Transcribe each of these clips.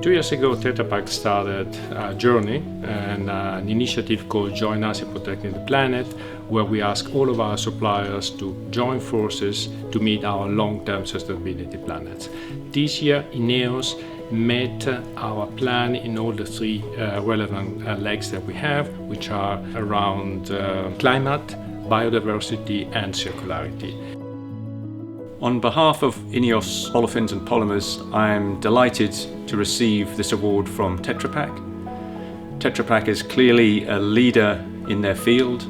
2 years ago, TetraPak started a journey and an initiative called Join Us in Protecting the Planet, where we ask all of our suppliers to join forces to meet our long-term sustainability plans. This year, INEOS met our plan in all the three relevant legs that we have, which are around climate, biodiversity and circularity. On behalf of INEOS Olefins and Polymers, I am delighted to receive this award from TetraPak. TetraPak is clearly a leader in their field.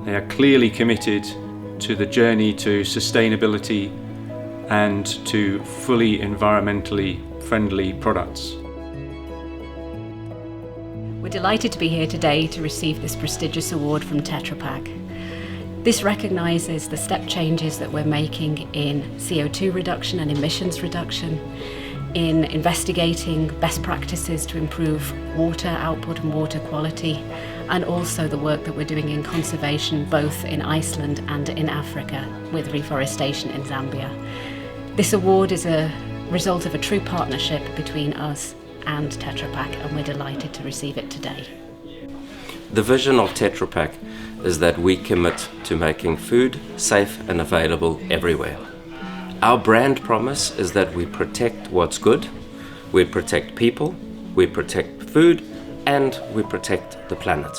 They are clearly committed to the journey to sustainability and to fully environmentally friendly products. We're delighted to be here today to receive this prestigious award from TetraPak. This recognises the step changes that we're making in CO2 reduction and emissions reduction, in investigating best practices to improve water output and water quality, and also the work that we're doing in conservation both in Iceland and in Africa with reforestation in Zambia. This award is a result of a true partnership between us and TetraPak, and we're delighted to receive it today. The vision of TetraPak is that we commit to making food safe and available everywhere. Our brand promise is that we protect what's good, we protect people, we protect food, and we protect the planet.